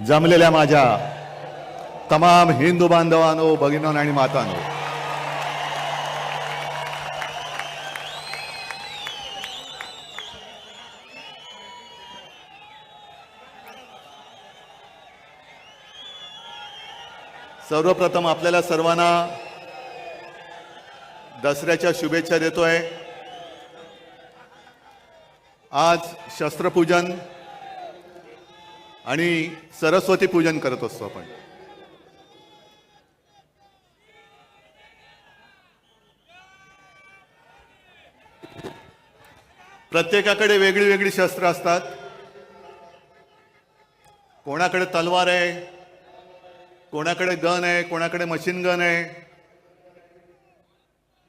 जमलेल्या माझ्या तमाम हिंदू बांधवांनो, भगिनींनो आणि मातांनो, सर्वप्रथम आपल्याला सर्वांना दसऱ्याच्या शुभेच्छा देतोय। आज शस्त्रपूजन आणि सरस्वती पूजन करत असतो आपण। प्रत्येकाकडे वेगळी वेगळी शस्त्र असतात। कोणाकडे तलवार आहे, कोणाकडे गन आहे, कोणाकडे मशीन गन आहे,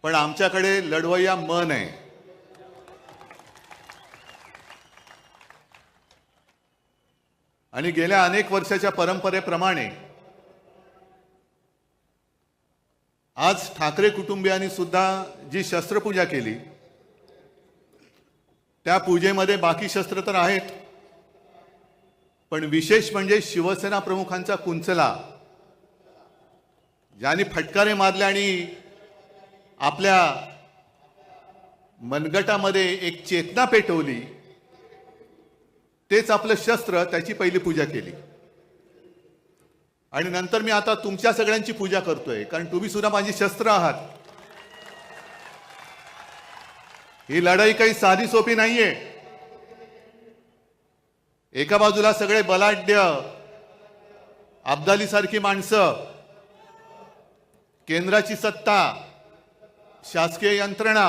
पण आमच्याकडे लढवय्या मन आहे। आणि गेल्या अनेक वर्षाच्या परंपरेप्रमाणे आज ठाकरे कुटुंबियांनी सुद्धा जी शस्त्रपूजा केली, त्या पूजेमध्ये बाकी शस्त्र तर आहेत, पण विशेष म्हणजे शिवसेना प्रमुखांचा कुंचला, ज्यांनी फटकारे मारले आणि आपल्या मनगटामध्ये एक चेतना पेटवली, तेच आपलं शस्त्र, त्याची पहिली पूजा केली। आणि नंतर मी आता तुमच्या सगळ्यांची पूजा करतोय, कारण तुम्ही सुद्धा माझी शस्त्र आहात। ही लढाई काही साधी सोपी नाहीये। एका बाजूला सगळे बलाढ्य अब्दाली सारखी माणसं, केंद्राची सत्ता, शासकीय यंत्रणा,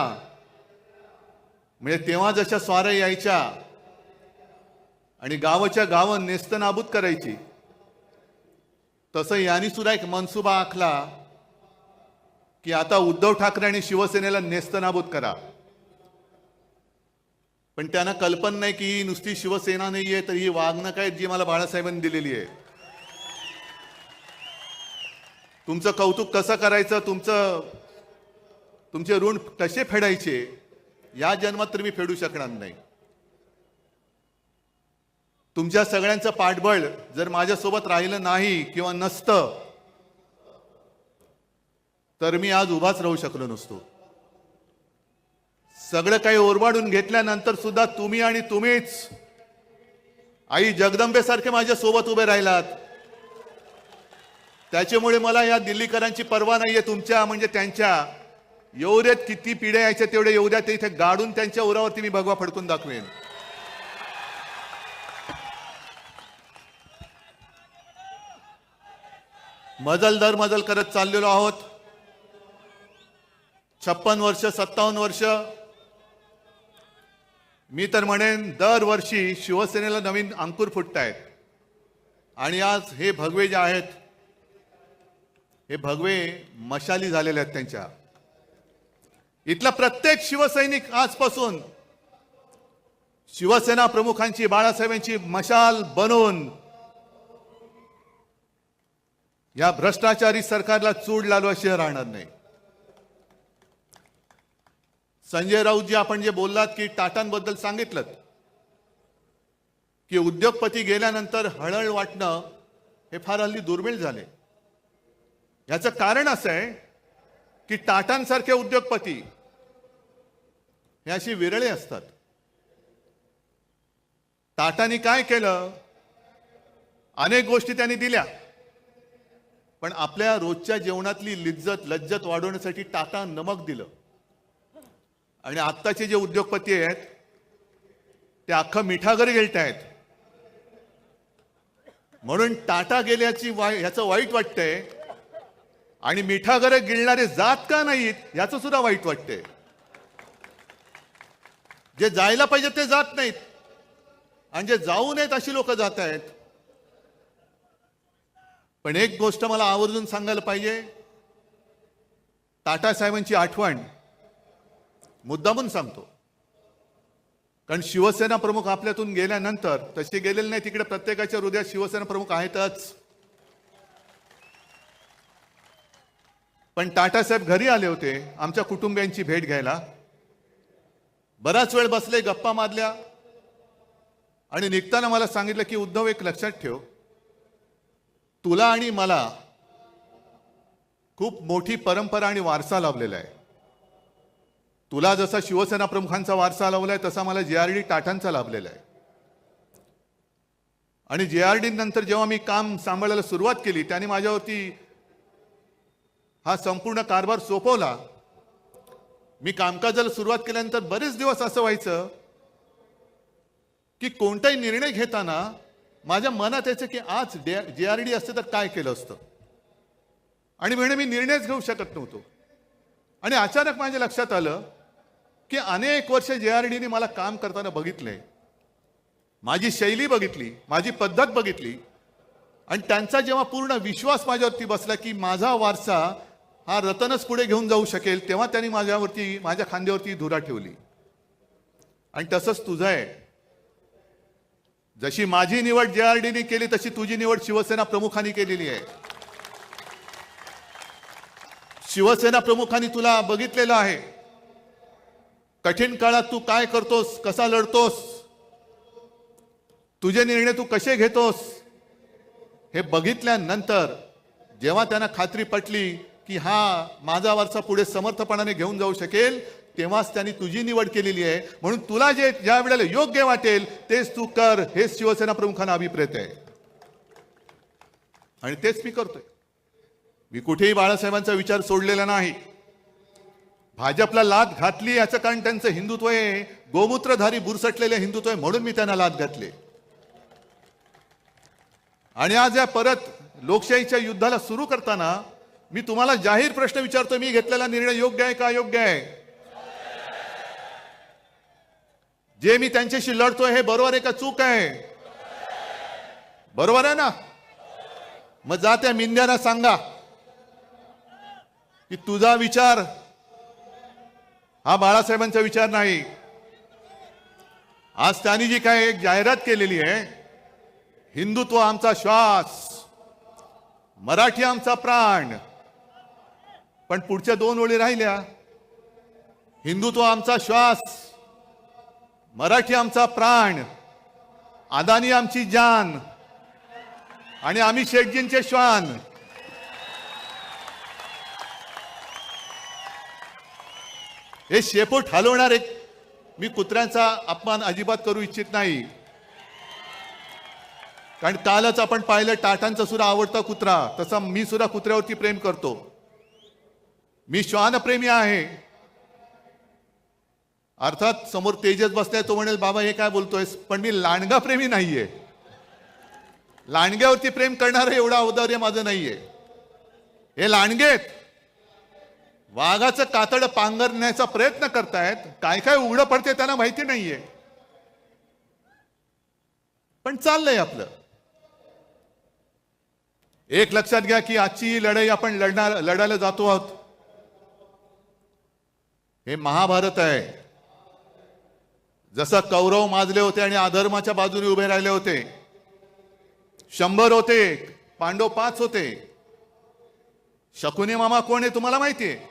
म्हणजे तेव्हा जशा स्वाऱ्या यायच्या आणि गावाच्या गावं नेस्तनाबूत करायची, तसं यांनी सुद्धा एक मनसुबा आखला की आता उद्धव ठाकरे आणि शिवसेनेला नेस्तनाबूत करा। पण त्यांना कल्पना नाही की ही नुसती शिवसेना नाहीये, तर ही वागणूक आहे जी मला बाळासाहेबांनी दिलेली आहे। तुमचं कौतुक कसं करायचं, तुमचे ऋण कसे फेडायचे, या जन्मात तर मी फेडू शकणार नाही। तुमच्या सगळ्यांचं पाठबळ जर माझ्यासोबत राहिलं नाही किंवा नसतं, तर मी आज उभाच राहू शकलो नसतो। सगळं काही ओरबाडून घेतल्यानंतर सुद्धा तुम्ही आणि तुम्हीच आई जगदंबेसारखे माझ्या सोबत उभे राहिलात। त्याच्यामुळे मला या दिल्लीकरांची पर्वा नाहीये, तुमच्या म्हणजे त्यांच्या। येऊ देत, किती पिढ्या यायच्या तेवढे येऊ द्या, ते इथे गाडून त्यांच्या उरावरती मी भगवा फडकून दाखवेन। मजल दर मजल करत चाललेलो आहोत। 56 वर्ष, 57 वर्ष, मी तर म्हणेन दरवर्षी शिवसेनेला नवीन अंकुर फुटतायत। आणि आज हे भगवे जे आहेत, हे भगवे मशाली झालेले आहेत त्यांच्या। इथला प्रत्येक शिवसैनिक आजपासून शिवसेना प्रमुखांची, बाळासाहेबांची मशाल बनवून या भ्रष्टाचारी सरकारला चूड लालवाशिवाय राहणार नाही। संजय राऊतजी, आपण जे बोललात की टाटांबद्दल सांगितलं की उद्योगपती गेल्यानंतर हळहळ वाटणं हे फार हल्ली दुर्मिळ झाले। याचं कारण असं आहे की टाटांसारखे उद्योगपती हे अशी विरळे असतात। टाटांनी काय केलं, अनेक गोष्टी त्यांनी दिल्या, पण आपल्या रोजच्या जेवणातली लज्जत वाढवण्यासाठी टाटा नमक दिलं। आणि आत्ताचे जे उद्योगपती आहेत ते अख्खं मिठागर गिळतायत। म्हणून टाटा गेल्याची ह्याचं वाईट वाटतंय, आणि मिठागर गिळणारे जात का नाहीत याचं सुद्धा वाईट वाटतंय। जे जायला पाहिजे ते जात नाहीत, आणि जे जाऊ नयेत अशी लोक जात आहेत। पण एक गोष्ट मला आवर्जून सांगायला पाहिजे, टाटा साहेबांची आठवण मुद्दामून सांगतो, कारण शिवसेना प्रमुख आपल्यातून गेल्यानंतर, तसे गेलेले नाही, तिकडे प्रत्येकाच्या हृदयात शिवसेना प्रमुख आहेतच। पण टाटासाहेब घरी आले होते आमच्या कुटुंबियांची भेट घ्यायला. बराच वेळ बसले, गप्पा मारल्या आणि निघताना मला सांगितलं की उद्धव, एक लक्षात ठेव, तुला आणि मला खूप मोठी परंपरा आणि वारसा लाभलेला आहे. तुला जसा शिवसेना प्रमुखांचा वारसा लाभलाय तसा मला JRD टाटांचा लाभलेला आहे. आणि JRD नंतर जेव्हा मी काम सांभाळायला सुरुवात केली त्याने माझ्यावरती हा संपूर्ण कारभार सोपवला. मी कामकाजाला सुरुवात केल्यानंतर बरेच दिवस असं व्हायचं की कोणताही निर्णय घेताना माझ्या मनात यायचं की आज JRD असते तर काय केलं असतं, आणि म्हणे मी निर्णयच घेऊ शकत नव्हतो. आणि अचानक माझ्या लक्षात आलं की अनेक वर्ष JRDने मला काम करताना बघितले, माझी शैली बघितली, माझी पद्धत बघितली, आणि त्यांचा जेव्हा पूर्ण विश्वास माझ्यावरती बसला की माझा वारसा हा रतनच पुढे घेऊन जाऊ शकेल, तेव्हा त्यांनी माझ्या खांद्यावरती धुरा ठेवली. आणि तसंच तुझं आहे. जशी माझी निवड JRDने केली तशी तुझी निवड शिवसेना प्रमुखांनी केलेली आहे. शिवसेना प्रमुखांनी तुला बघितलेलं आहे. कठीण काळात तू काय करतोस, कसा लढतोस, तुझे निर्णय तू कसे घेतोस, हे बघितल्यानंतर जेव्हा त्यांना खात्री पटली की हा माझा वारसा पुढे समर्थपणाने घेऊन जाऊ शकेल, तेव्हाच त्यांनी तुझी निवड केलेली आहे. म्हणून तुला ज्या वेळेला योग्य वाटेल तेच तू कर, हेच शिवसेना प्रमुखांना अभिप्रेत आहे आणि तेच मी करतोय. मी कुठेही बाळासाहेबांचा विचार सोडलेला नाही. भाजपला लाथ घातली याचं कारण त्यांचं हिंदुत्व आहे, गोमूत्रधारी बुरसटलेले हिंदुत्व आहे, म्हणून मी त्यांना लाथ घातली. आणि आज या परत लोकशाहीच्या युद्धाला सुरू करताना मी तुम्हाला जाहीर प्रश्न विचारतो, मी घेतलेला निर्णय योग्य आहे का अयोग्य आहे? जे मी त्यांच्याशी लढतोय हे बरोबर आहे का चूक आहे? बरोबर आहे ना? मग जा त्या मिंद्यांना सांगा की तुझा विचार हा बाळासाहेबांचा विचार नाही. आज त्यांनी जी काय एक जाहिरात केलेली आहे, हिंदुत्व आमचा श्वास, मराठी आमचा प्राण, पण पुढच्या 2 ओळी राहिल्या, हिंदुत्व आमचा श्वास, मराठी आमचा प्राण, अदानी आमची जान आणि आम्ही शेटजींचे श्वान. हे शेपूट हलवणार एक, मी कुत्र्यांचा अपमान अजिबात करू इच्छित नाही, कारण कालच आपण पाहिलं टाटांचा सुद्धा आवडता कुत्रा, तसा मी सुद्धा कुत्र्यावरती प्रेम करतो. मी श्वानप्रेमी आहे. अर्थात समोर तेजस बसलाय, तो म्हणेल बाबा हे काय बोलतोय, पण मी लांडगा प्रेमी नाहीये. लांडग्यावरती प्रेम करणारं एवढं औदार्य माझं नाहीये. हे लांडगेत वाघाचं कातड पांघरण्याचा प्रयत्न करतायत, काय काय उघडं पडते त्यांना माहिती नाहीये, पण चाललंय आपलं. एक लक्षात घ्या की आजची लढाई आपण लढायला जातो आहोत. हे महाभारत आहे. जसं कौरव माजले होते आणि अधर्माच्या बाजूने उभे राहिले होते, 100 होते, पांडव 5 होते. शकुनी मामा कोण आहे तुम्हाला माहिती आहे?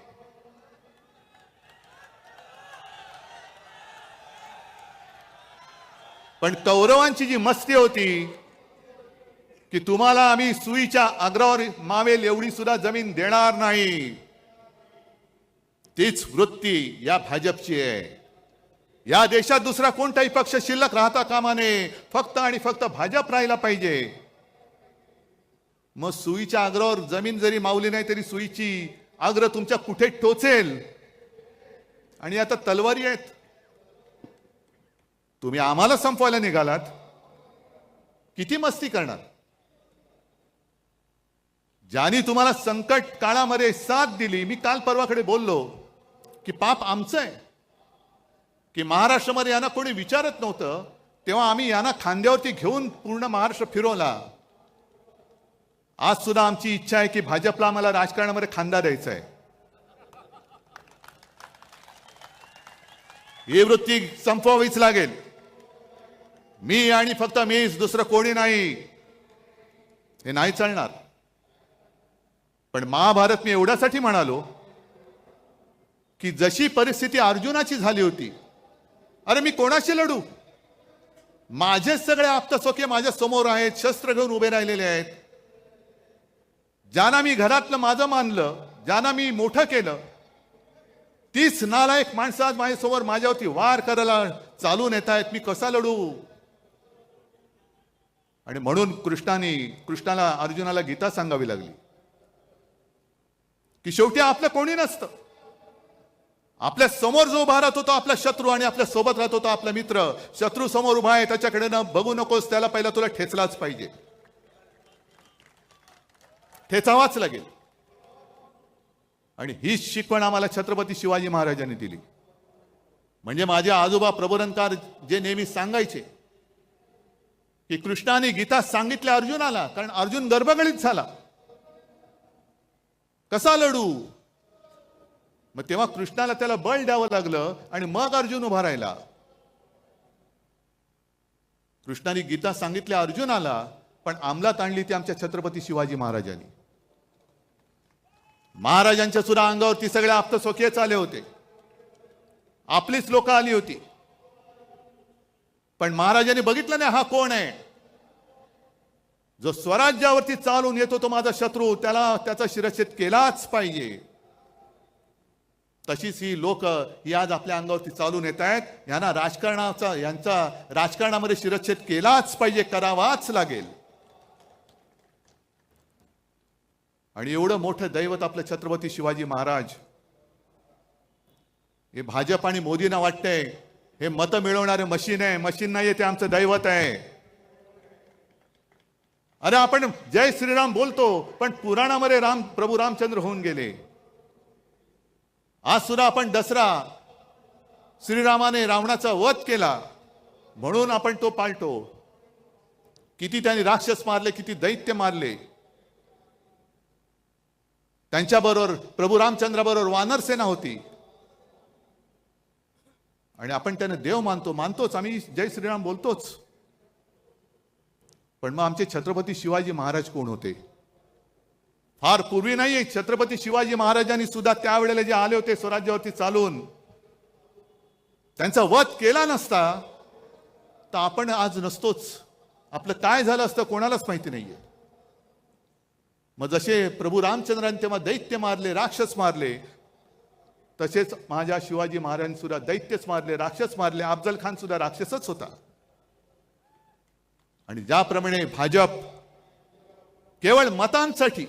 पण कौरवांची जी मस्ती होती की तुम्हाला आम्ही सुईच्या अग्रावर मावेल एवढी सुद्धा जमीन देणार नाही, तीच वृत्ती या भाजपची आहे. या देशात दुसरा कोणताही पक्ष शिल्लक राहता कामा नये, फक्त आणि फक्त भाजप राहिला पाहिजे. मग सुईच्या अग्रावर जमीन जरी मावली नाही तरी सुईची अग्र तुमच्या कुठे टोचेल. आणि आता तलवारी आहेत. तुम्ही आम्हाला संपवायला निघालात, किती मस्ती करणार? ज्यांनी तुम्हाला संकट काळामध्ये साथ दिली, मी काल परवाकडे बोललो की पाप आमचं आहे की महाराष्ट्रामध्ये यांना कोणी विचारत नव्हतं, तेव्हा आम्ही यांना खांद्यावरती घेऊन पूर्ण महाराष्ट्र फिरवला. आज सुद्धा आमची इच्छा आहे की भाजपला आम्हाला राजकारणामध्ये खांदा द्यायचा आहे. ही वृत्ती संपवावीच लागेल. मी आणि फक्त मीच, दुसरं कोणी नाही, हे नाही चालणार. पण महाभारत मी एवढ्यासाठी म्हणालो की जशी परिस्थिती अर्जुनाची झाली होती, अरे मी कोणाशी लढू, माझे सगळे आप्तसोखे माझ्या समोर आहेत, शस्त्र घेऊन उभे राहिलेले आहेत. ज्यांना मी घरातलं माझं मानलं, ज्यांना मी मोठं केलं, तीच नालायक माणसं आज माझ्यासमोर माझ्यावरती वार करायला चालून येत आहेत. मी कसा लढू? आणि म्हणून कृष्णाला अर्जुनाला गीता सांगावी लागली की शेवटी आपलं कोणी नसतं. आपल्या समोर जो उभा राहत होता आपला शत्रू, आणि आपल्या सोबत राहत होता आपला मित्र, शत्रू समोर उभा आहे त्याच्याकडे न बघू नकोस, त्याला पहिला तुला ठेचलाच पाहिजे, ठेचावाच लागेल. आणि हीच शिकवण आम्हाला छत्रपती शिवाजी महाराजांनी दिली. म्हणजे माझे आजोबा प्रबोधनकार जे नेहमी सांगायचे की कृष्णाने गीता सांगितल्या अर्जुनाला, कारण अर्जुन गर्भगळीत झाला, कसा लढू. मग तेव्हा कृष्णाला त्याला बळ द्यावं लागलं आणि मग अर्जुन उभा राहिला. कृष्णाने गीता सांगितल्या अर्जुनाला, पण अंमलात आणली ती आमच्या छत्रपती शिवाजी महाराजांनी. महाराजांच्या सुद्धा अंगावरती सगळे आप्तसोखे आले होते, आपलीच लोक आली होती, पण महाराजांनी बघितलं नाही हा कोण आहे. जो स्वराज्यावरती चालून येतो तो माझा शत्रू, त्याला त्याचा शिरच्छेद केलाच पाहिजे. तशीच ही लोक ही आज आपल्या अंगावरती चालून येत आहेत. यांचा राजकारणामध्ये शिरच्छेद केलाच पाहिजे, करावाच लागेल. आणि एवढं मोठं दैवत आपलं छत्रपती शिवाजी महाराज, हे भाजप आणि मोदींना वाटतंय हे मतं मिळवणारे मशीन आहे, मशीन नाही, ते आमचं दैवत आहे. अरे आपण जय श्रीराम बोलतो, पण पुराणामध्ये प्रभू रामचंद्र होऊन गेले. आज सुद्धा आपण दसरा, श्रीरामाने रावणाचा वध केला म्हणून आपण तो पाळतो. किती त्यांनी राक्षस मारले, किती दैत्य मारले. त्यांच्याबरोबर प्रभू रामचंद्राबरोबर वानर सेना होती, आणि आपण त्यांना देव मानतोच, आम्ही जय श्रीराम बोलतोच. पण मग आमचे छत्रपती शिवाजी महाराज कोण होते? फार पूर्वी नाही, छत्रपती शिवाजी महाराजांनी सुद्धा त्यावेळेला जे आले होते स्वराज्यावरती चालून, त्यांचा वध केला नसता तर आपण आज नसतोच. आपलं काय झालं असतं कोणालाच माहिती नाहीये. मग जसे प्रभू रामचंद्रांनी तेव्हा दैत्य मारले, राक्षस मारले, तसेच माझ्या शिवाजी महाराजांनी सुद्धा दैत्यच मारले, राक्षस मारले. अफजल खान सुद्धा राक्षसच होता. आणि ज्याप्रमाणे भाजप केवळ मतांसाठी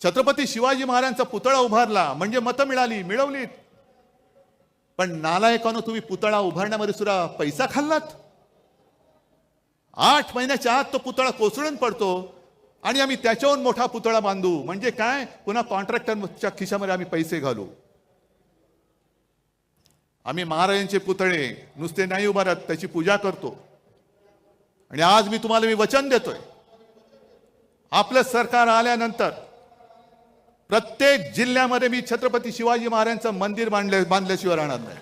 छत्रपती शिवाजी महाराजांचा पुतळा उभारला, म्हणजे मतं मिळवलीत, पण नालायकानं तुम्ही पुतळा उभारण्यामध्ये सुद्धा पैसा खाल्लात. 8 महिन्याच्या आत तो पुतळा कोसळून पडतो आणि आम्ही त्याच्याहून मोठा पुतळा बांधू. म्हणजे काय? पुन्हा कॉन्ट्रॅक्टरच्या खिशामध्ये आम्ही पैसे घालू. आम्ही महाराजांचे पुतळे नुसते नाही उभारत, त्याची पूजा करतो. आणि आज मी तुम्हाला वचन देतोय, आपलं सरकार आल्यानंतर प्रत्येक जिल्ह्यामध्ये मी छत्रपती शिवाजी महाराजांचं मंदिर बांधल्याशिवाय राहणार नाही.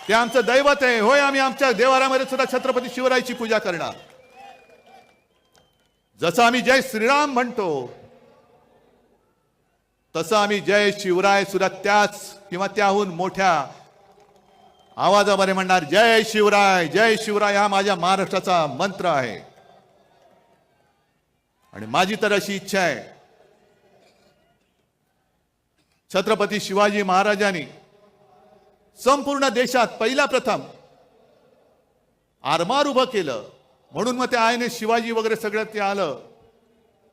ते आमचं दैवत आहे. होय, आम्ही आमच्या देवारामध्ये सुद्धा छत्रपती शिवरायाची पूजा करणार. जसं आम्ही जय श्रीराम म्हणतो, तसं आम्ही जय शिवराय सुद्धा त्याच किंवा त्याहून मोठ्या आवाजामध्ये म्हणणार. जय शिवराय, जय शिवराय हा माझ्या महाराष्ट्राचा मंत्र आहे. आणि माझी तर अशी इच्छा आहे, छत्रपती शिवाजी महाराजांनी संपूर्ण देशात पहिला प्रथम आरमार उभं केलं, म्हणून मग ते INS शिवाजी वगैरे सगळं ते आलं.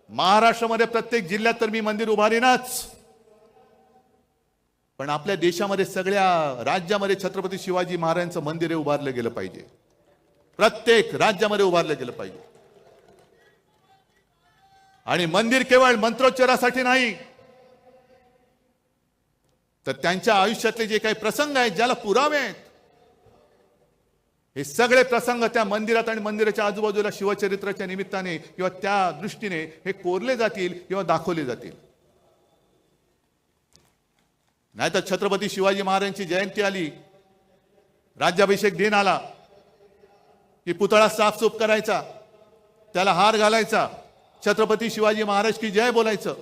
महाराष्ट्रामध्ये प्रत्येक जिल्ह्यात तर मी मंदिर उभारीनच, पण आपल्या देशामध्ये सगळ्या राज्यामध्ये छत्रपती शिवाजी महाराजांचं मंदिर उभारलं गेलं पाहिजे. प्रत्येक राज्यामध्ये उभारलं गेलं पाहिजे. आणि मंदिर केवळ मंत्रोच्चारासाठी नाही, तर त्यांच्या आयुष्यातले जे काही प्रसंग आहेत, ज्याला पुरावे आहेत, हे सगळे प्रसंग त्या मंदिरात आणि मंदिराच्या आजूबाजूला शिवचरित्राच्या निमित्ताने किंवा त्या दृष्टीने हे कोरले जातील किंवा दाखवले जातील. नाहीतर छत्रपती शिवाजी महाराजांची जयंती आली, राज्याभिषेक दिन आला की पुतळा साफसूफ करायचा, त्याला हार घालायचा, छत्रपती शिवाजी महाराज की जय बोलायचं.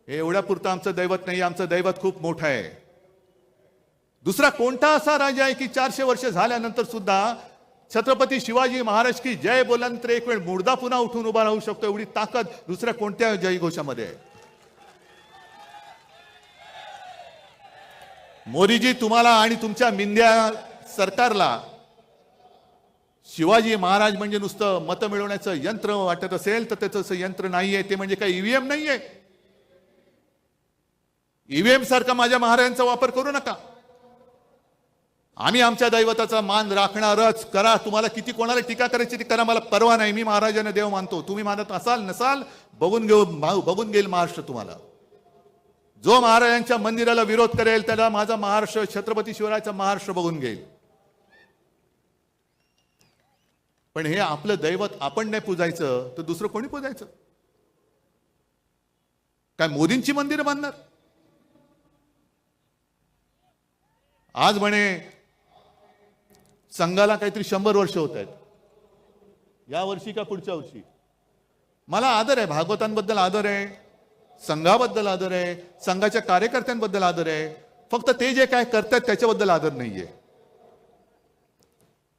हे एवढ्यापुरतं आमचं दैवत नाही, आमचं दैवत खूप मोठं आहे. दुसरा कोणता असा राजा आहे की 400 वर्ष झाल्यानंतर सुद्धा छत्रपती शिवाजी महाराज की जय बोलल्यानंतर एक वेळ मुर्दा पुन्हा उठून उभा राहू शकतो, एवढी ताकद दुसऱ्या कोणत्या जयघोषामध्ये आहे? मोदीजी, तुम्हाला आणि तुमच्या मिंद्या सरकारला शिवाजी महाराज म्हणजे नुसतं मतं मिळवण्याचं यंत्र वाटत असेल तर त्याचं यंत्र नाहीये. ते म्हणजे काही ईव्हीएम नाहीये. ईव्हीएम सारखा माझ्या महाराजांचा वापर करू नका. आम्ही आमच्या दैवताचा मान राखणारच. करा, तुम्हाला किती कोणाला टीका करायची ती करा, मला परवा नाही. मी महाराजांना देव मानतो. तुम्ही मानत असाल नसाल बघून घेईल महाराष्ट्र तुम्हाला. जो महाराजांच्या मंदिराला विरोध करेल त्याला माझा महाराष्ट्र, छत्रपती शिवरायाचा महाराष्ट्र बघून घेईल. पण हे आपलं दैवत आपण नाही पूजायचं तर दुसरं कोणी पूजायचं? काय मोदींची मंदिरं बांधणार? आज म्हणे संघाला काहीतरी 100 वर्ष होत आहेत. या वर्षी का पुढच्या वर्षी? मला आदर आहे, भागवतांबद्दल आदर आहे, संघाबद्दल आदर आहे, संघाच्या कार्यकर्त्यांबद्दल आदर आहे. फक्त ते जे काय करतात त्याच्याबद्दल आदर नाहीये.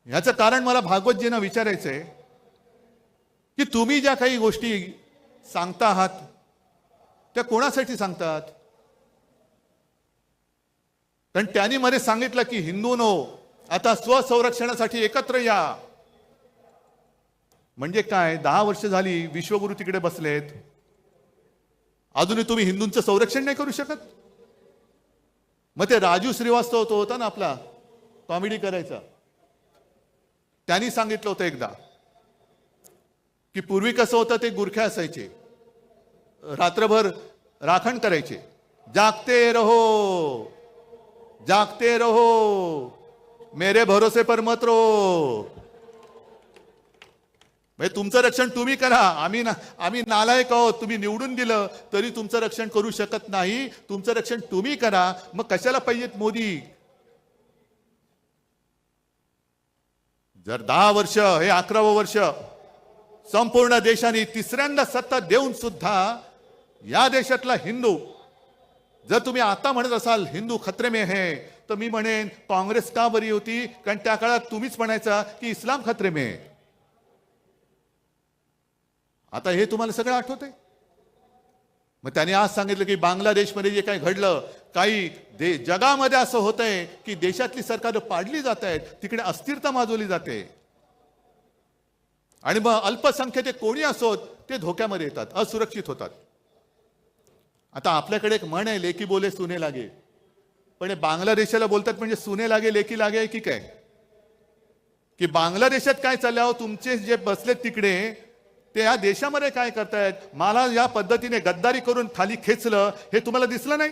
याचं कारण मला भागवतजींना विचारायचंय की तुम्ही ज्या काही गोष्टी सांगता आहात त्या कोणासाठी सांगतात? कारण त्यांनी मध्ये सांगितलं की हिंदूंनो आता स्वसंरक्षणासाठी एकत्र या. म्हणजे काय? 10 वर्ष झाली विश्वगुरु तिकडे बसलेत, अजूनही तुम्ही हिंदूंचं संरक्षण नाही करू शकत? मग ते राजू श्रीवास्तव तो होता ना आपला कॉमेडी करायचा, त्यांनी सांगितलं होतं एकदा की पूर्वी कसं होतं, ते गुरखे असायचे, रात्रभर राखण करायचे. जागते रहो जागते रहो मेरे भरोसे पर मत रहो. म्हणजे तुमचं रक्षण तुम्ही करा. आम्ही नालायक आहोत, तुम्ही निवडून दिलं तरी तुमचं रक्षण करू शकत नाही. तुमचं रक्षण तुम्ही करा. मग कशाला पाहिजेत मोदी? जर 10 वर्ष, हे 11वं वर्ष संपूर्ण देशाने तिसऱ्यांदा सत्ता देऊन सुद्धा या देशातला हिंदू, जर तुम्ही आता म्हणत असाल हिंदू खतरे में है, तर मी म्हणेन काँग्रेस का बरी होती? कारण त्या काळात तुम्हीच म्हणायचा की इस्लाम खतरे में है. आता हे तुम्हाला सगळं आठवतंय. मग त्याने आज सांगितलं की बांगलादेशमध्ये जे काही घडलं, काही जगामध्ये असं होतंय की देशातली सरकार पाडली जात आहेत, तिकडे अस्थिरता माजवली जाते आणि मग अल्पसंख्याक कोणी असोत ते धोक्यामध्ये येतात, असुरक्षित होतात. आता आपल्याकडे एक म्हण आहे, लेकी बोले सुने लागे. पण हे बांगलादेशाला बोलतात म्हणजे सुने लागे लेकी लागे की काय? की बांगलादेशात काय चाललं, तुमचे जे बसलेत तिकडे ते या देशामध्ये काय करतायत? मला या पद्धतीने गद्दारी करून खाली खेचलं हे तुम्हाला दिसलं नाही?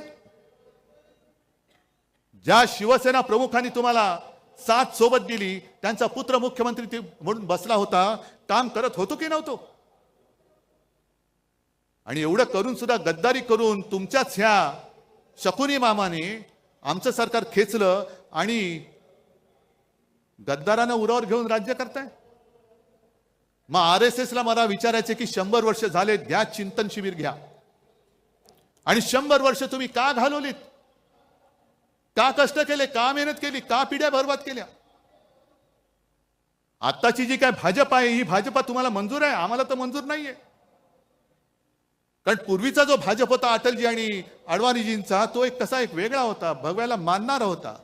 ज्या शिवसेना प्रमुखांनी तुम्हाला साथ सोबत दिली, त्यांचा पुत्र मुख्यमंत्री म्हणून बसला होता, काम करत होतो की नव्हतो? आणि एवढं करून सुद्धा गद्दारी करून तुमच्याच ह्या शकुनी मामाने आमचं सरकार खेचलं आणि गद्दारांना उरावर घेऊन राज्य करताय. मग RSS ला मला विचारायचे की 100 वर्ष झाले, घ्या चिंतन शिबिर घ्या. आणि 100 वर्ष तुम्ही का घालवलीत? का कष्ट केले? का मेहनत केली? का पिढ्या बर्बाद केल्या? आताची जी काय भाजप आहे, ही भाजपा तुम्हाला मंजूर आहे, आम्हाला तर मंजूर नाहीये. कारण पूर्वीचा जो भाजप होता अटलजी आणि अडवाणीजींचा, तो एक कसा एक वेगळा होता, भगव्याला मानणारा होता.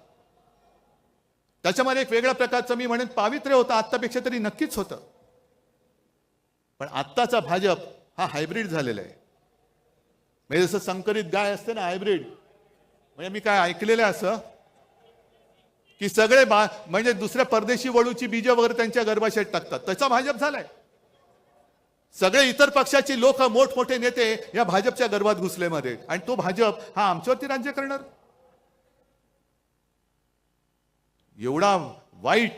त्याच्यामध्ये एक वेगळ्या प्रकारचं मी म्हणेन पावित्र्य होतं, आत्तापेक्षा तरी नक्कीच होतं. पण आत्ताचा भाजप हा हायब्रिड झालेला आहे. म्हणजे जसं संकरित गाय असते ना, हायब्रिड. म्हणजे मी काय ऐकलेलं आहे असं की सगळे म्हणजे दुसऱ्या परदेशी वळूची बीज वगैरे त्यांच्या गर्भाशयात टाकतात, त्याचा भाजप झालाय. सगळे इतर पक्षाची लोक, मोठमोठे नेते या भाजपच्या गर्भात घुसलेमध्ये, आणि तो भाजप हा आमच्यावरती राज्य करणार. एवढा वाईट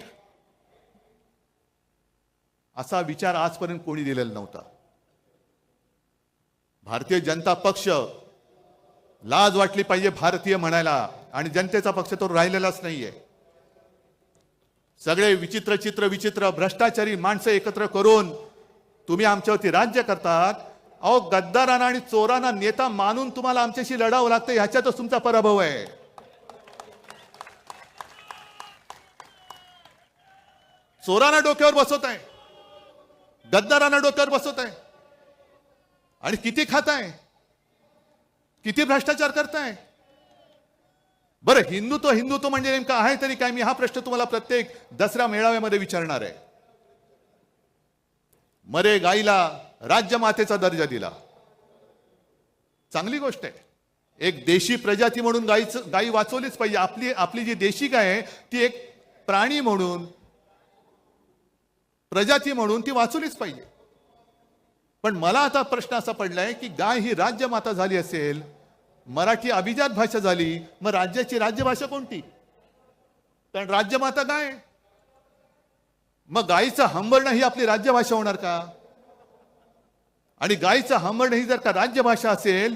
असा विचार आजपर्यंत कोणी दिलेला नव्हता. भारतीय जनता पक्ष, लाज वाटली पाहिजे भारतीय म्हणायला, आणि जनतेचा पक्ष तो राहिलेलाच नाहीये. सगळे विचित्र भ्रष्टाचारी माणसं एकत्र करून तुम्ही आमच्यावरती राज्य करतात. अहो, गद्दारांना आणि चोरांना नेता मानून तुम्हाला आमच्याशी लढावं लागतं. ह्याच्यातच तुमचा पराभव आहे. चोरांना डोक्यावर बसवत आहे, गद्दारांना डोक्यावर बसवत आहे, आणि किती खाताय, किती भ्रष्टाचार करताय. बरं, हिंदुत्व हिंदुत्व म्हणजे नेमकं आहे तरी काय? मी हा प्रश्न तुम्हाला प्रत्येक दसरा मेळाव्यामध्ये विचारणार आहे. मरे गाईला राज्यमातेचा दर्जा दिला, चांगली गोष्ट आहे. एक देशी प्रजाती म्हणून गाई वाचवलीच पाहिजे. आपली जी देशी गाय आहे ती एक प्राणी म्हणून, प्रजाती म्हणून ती वाचवलीच पाहिजे. पण मला आता प्रश्न असा पडलाय की गाय ही राज्यमाता झाली असेल, मराठी अभिजात भाषा झाली, मग राज्याची राज्यभाषा कोणती? कारण राज्यमाता गाय. मग गायीचं हंबरणं ही आपली राज्यभाषा होणार का? आणि गायीचं हंबरणं ही जर का राज्यभाषा असेल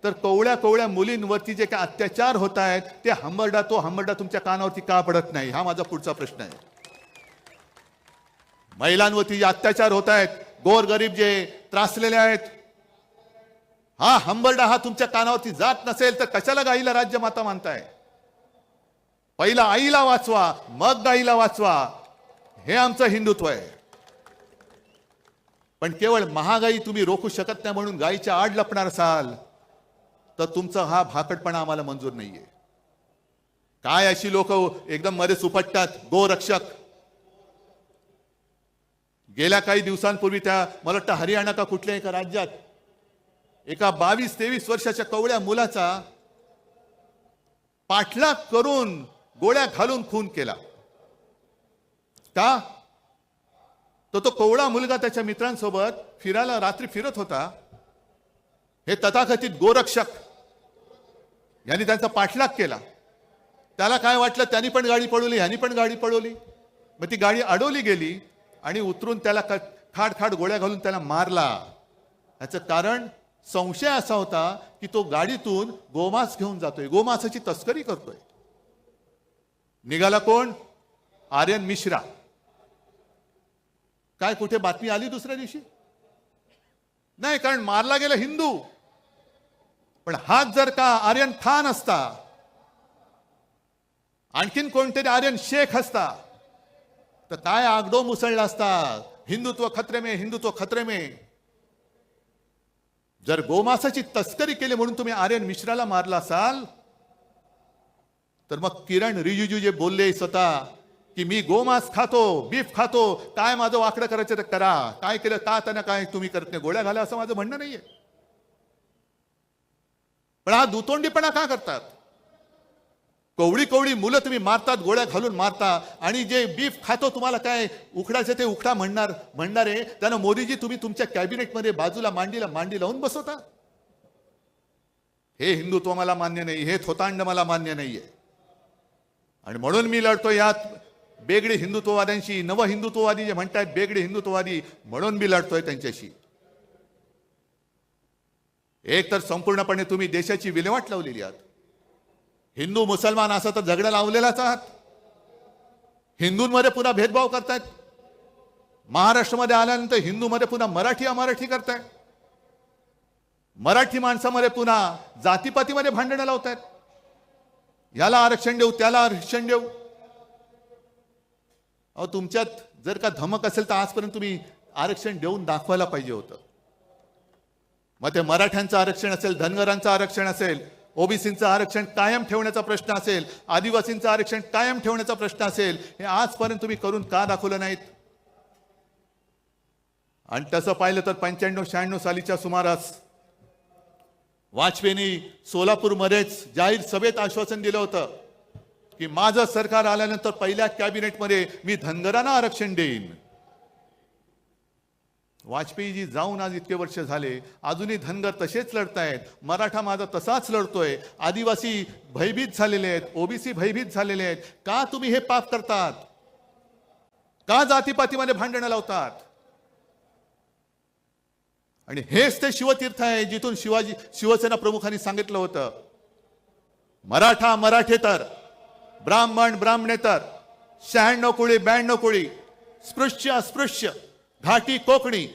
तर कवळ्या कवळ्या मुलींवरती जे काही अत्याचार होत आहेत ते तो हंबरडा तुमच्या कानावरती का पडत नाही? हा माझा पुढचा प्रश्न आहे. महिलांवरती जे अत्याचार होत आहेत, गोरगरीब जे त्रासलेले आहेत, हा हंबरडा हा तुमच्या कानावरती जात नसेल तर कशाला गाईला राज्यमाता मानताय? पहिला आईला वाचवा, मग गाईला वाचवा, हे आमचं हिंदुत्व आहे. पण केवळ महागाई तुम्ही रोखू शकत नाही म्हणून गाईच्या आड लपणार असाल तर तुमचा हा भाकटपणा आम्हाला मंजूर नाहीये. काय अशी लोक एकदम मध्ये सुपटतात, गोरक्षक. गेल्या काही दिवसांपूर्वी मला वाटतं हरियाणा का कुठल्या एका राज्यात एका 22-23 वर्षाच्या कवळ्या मुलाचा पाठलाग करून गोळ्या घालून खून केला. का? तो कवळा मुलगा त्याच्या मित्रांसोबत फिरायला रात्री फिरत होता. हे तथाकथित गोरक्षक यांनी त्यांचा पाठलाग केला. त्याला काय वाटलं, त्यांनी पण गाडी पळवली, ह्यांनी पण गाडी पळवली. मग ती गाडी अडवली गेली आणि उतरून त्याला खाड गोळ्या घालून त्याला मारला. याचं कारण संशय असा होता की तो गाडीतून गोमांस घेऊन जातोय, गोमांसाची तस्करी करतोय. निघाला कोण? आर्यन मिश्रा. काय कुठे बातमी आली दुसऱ्या दिवशी? नाही, कारण मारला गेला हिंदू. पण हाच जर का आर्यन खान असता, आणखीन कोणतरी आर्यन शेख असता तर काय आगडो मुसळला असता, हिंदुत्व खतरे में, हिंदुत्व खतरे में. जर गोमांसाची तस्करी केली म्हणून तुम्ही आर्यन मिश्राला मारला असाल तर मग किरण रिजिजू जे बोलले स्वतः की मी गोमांस खातो, बीफ खातो, काय माझं वाकडं करायचं तर करा, काय केलं का त्यांना काय तुम्ही करत नाही, गोळ्या घाला, असं माझं म्हणणं नाहीये. पण हा दुतोंडीपणा का करतात? कवळी कवळी मुलं तुम्ही मारतात, गोळ्या घालून मारता, आणि जे बीफ खातो तुम्हाला काय उखडायचं ते उखडा म्हणणारे त्यांना मोदीजी तुम्ही तुमच्या कॅबिनेटमध्ये बाजूला मांडी लावून बसवता. हे हिंदुत्व मला मान्य नाही, हे थोतांड मला मान्य नाहीये. आणि म्हणून मी लढतो यात बेगडे हिंदुत्ववाद्यांशी. नव हिंदुत्ववादी जे म्हणतात बेगडे हिंदुत्ववादी, म्हणून मी लढतोय त्यांच्याशी. एक तर संपूर्णपणे तुम्ही देशाची विल्हेवाट लावलेली आहात. हिंदू मुसलमान असा तर झगडा लावलेलाच आहात. हिंदूंमध्ये पुन्हा भेदभाव करतायत. महाराष्ट्रामध्ये आल्यानंतर हिंदूमध्ये पुन्हा मराठी अमराठी करतायत. मराठी माणसामध्ये पुन्हा जातीपातीमध्ये भांडणं लावतायत. याला आरक्षण देऊ, त्याला आरक्षण देऊ. अहो, तुमच्यात जर का धमक असेल तर आजपर्यंत तुम्ही आरक्षण देऊन दाखवायला पाहिजे होतं. मग ते मराठ्यांचं आरक्षण असेल, धनगरांचं आरक्षण असेल, ओबीसींचं आरक्षण कायम ठेवण्याचा प्रश्न असेल, आदिवासींचं आरक्षण कायम ठेवण्याचा प्रश्न असेल, हे आजपर्यंत तुम्ही करून का दाखवलं नाहीत? आणि तसं पाहिलं तर 95-96 सालीच्या सुमारास वाजपेयींनी सोलापूरमध्येच जाहीर सभेत आश्वासन दिलं होतं की माझं सरकार आल्यानंतर पहिल्या कॅबिनेटमध्ये मी धनगरांना आरक्षण देईन. वाजपेयीजी जाऊन आज इतके वर्ष झाले, अजूनही धनगर तसेच लढतायत. मराठा माझा तसाच लढतोय. आदिवासी भयभीत झालेले आहेत, ओबीसी भयभीत झालेले आहेत. का तुम्ही हे पाप करतात? का जातीपातीमध्ये भांडणं लावतात? आणि हेच ते शिवतीर्थ आहे जिथून शिवसेना प्रमुखांनी सांगितलं होतं, मराठा मराठेतर, ब्राह्मण ब्राह्मणेतर, 96 कोळी 92 कोळी, स्पृश्य अस्पृश्य, घाटी कोकणी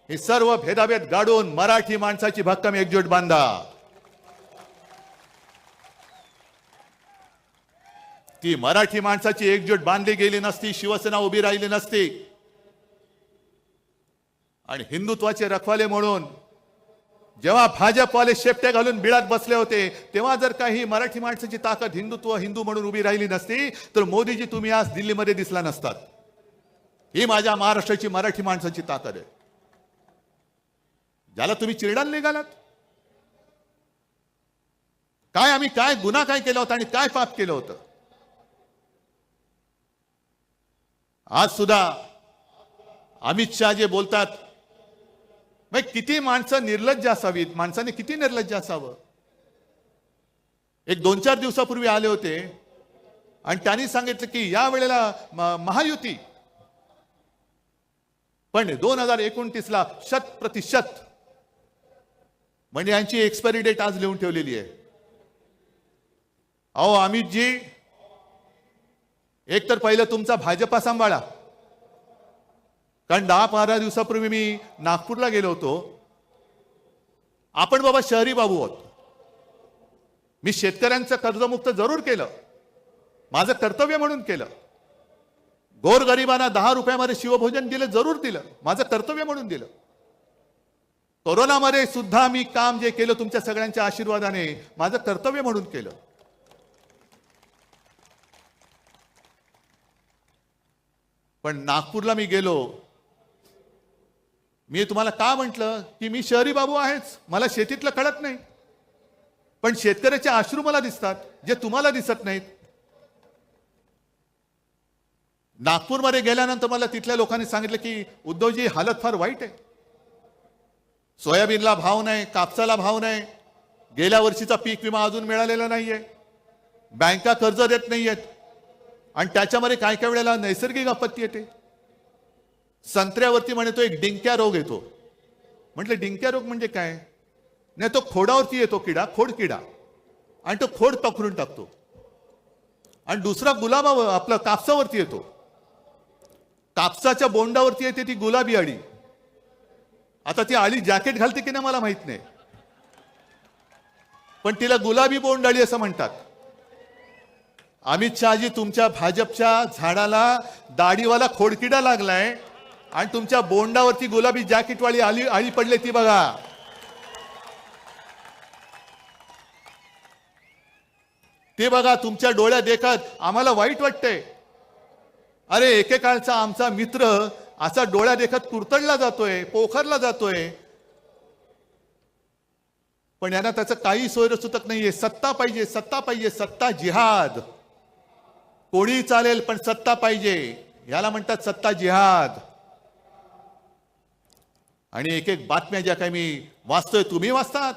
हे सर्व भेदाभेद गाडून मराठी माणसाची भक्कम एकजूट बांधा. ती मराठी माणसाची एकजूट बांधली गेली नसती, शिवसेना उभी राहिली नसती आणि हिंदुत्वाचे रखवाले म्हणून जेव्हा भाजपवाले शेपटे घालून बिळात बसले होते, तेव्हा जर काही मराठी माणसाची ताकद हिंदुत्व हिंदू म्हणून उभी राहिली नसती तर मोदीजी तुम्ही आज दिल्लीमध्ये दिसला नसतात. ही माझ्या महाराष्ट्राची मराठी माणसाची ताकद आहे. ज्याला तुम्ही चिरडायला निघालात, काय आम्ही काय गुन्हा काय केला होता आणि काय पाप केलं होतं. आज सुद्धा अमित शहा जे बोलतात, किती माणसं निर्लज्ज असावीत, माणसाने किती निर्लज्ज असावं. एक 2-4 दिवसापूर्वी आले होते आणि त्यांनी सांगितलं की या वेळेला महायुती, पण 2029ला 100% म्हणजे यांची एक्सपायरी डेट आज लिहून ठेवलेली आहे. अहो अमितजी, एक तर पहिलं तुमचा भाजपा सांभाळा, कारण 10-15 दिवसापूर्वी मी नागपूरला गेलो होतो. आपण बाबा शहरी बाबू आहोत. मी शेतकऱ्यांचं कर्जमुक्त जरूर केलं, माझं कर्तव्य म्हणून केलं. गोरगरिबांना 10 रुपयामध्ये शिवभोजन दिलं, जरूर दिलं, माझं कर्तव्य म्हणून दिलं. कोरोनामध्ये सुद्धा मी काम जे केलं तुमच्या सगळ्यांच्या आशीर्वादाने माझं कर्तव्य म्हणून केलं. पण नागपूरला मी गेलो, मी तुम्हाला का म्हटलं की मी शहरी बाबू आहेच, मला शेतीतलं कळत नाही, पण शेतकऱ्याचे अश्रू मला दिसतात जे तुम्हाला दिसत नाहीत. नागपूरमध्ये गेल्यानंतर मला तिथल्या लोकांनी सांगितलं की उद्धवजी हालत फार वाईट आहे. सोयाबीनला भाव नाही, कापसाला भाव नाही, गेल्या वर्षीचा पीक विमा अजून मिळालेला नाहीये, बँका कर्ज देत नाहीयेत आणि त्याच्यामध्ये काय काय वेळेला नैसर्गिक आपत्ती येते. संत्र्यावरती म्हणतो एक डिंक्या रोग येतो. म्हटलं डिंक्या रोग म्हणजे काय? नाही, तो खोडावरती येतो किडा, खोड किडा, आणि तो खोड पकडून टाकतो. आणि दुसरा गुलाबावर आपलं कापसावरती येतो, कापसाच्या बोंडावरती येते ती गुलाबी अळी. आता ती अळी जॅकेट घालते की नाही मला माहित नाही, पण तिला गुलाबी बोंडाळी असं म्हणतात. अमित शहाजी, तुमच्या भाजपच्या झाडाला दाढीवाला खोडकिडा लागलाय आणि तुमच्या बोंडावरती गुलाबी जॅकेटवाली अळी पडली, ती बघा. ते बघा तुमच्या डोळ्यात देखत आम्हाला वाईट वाटतंय. अरे एकेकाळचा आमचा मित्र असा डोळ्या देखत कुरतडला जातोय, पोखरला जातोय, पण यांना त्याचं काही सोयरसुतक नाहीये. सत्ता पाहिजे, सत्ता पाहिजे, सत्ता जिहाद. कोणी चालेल पण सत्ता पाहिजे, याला म्हणतात सत्ता जिहाद. आणि एक एक बातम्या ज्या काही मी वाचतोय, तुम्ही वाचतात.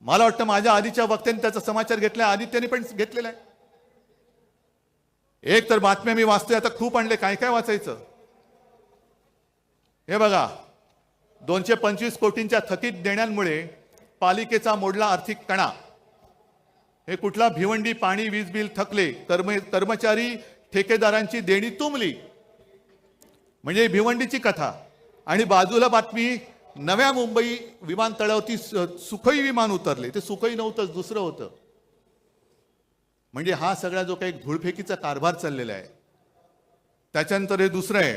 मला वाटतं माझ्या आधीच्या वक्त्यांनी त्याचा समाचार घेतलाय, आदित्यने पण घेतलेला आहे. एक तर बातम्या मी वाचतोय, आता खूप आणले, काय काय वाचायचं. हे बघा, 225 कोटींच्या थकीत देण्यांमुळे पालिकेचा मोडला आर्थिक कणा. हे कुठला भिवंडी पाणी वीज बिल थकले, कर्मचारी ठेकेदारांची देणी तुंबली, म्हणजे भिवंडीची कथा. आणि बाजूला बातमी, नव्या मुंबई विमानतळावरती सुखोई विमान उतरले. ते सुखोई नव्हतंच, दुसरं होतं. म्हणजे हा सगळा जो काही धूळफेकीचा कारभार चाललेला आहे. त्याच्यानंतर हे दुसरं आहे,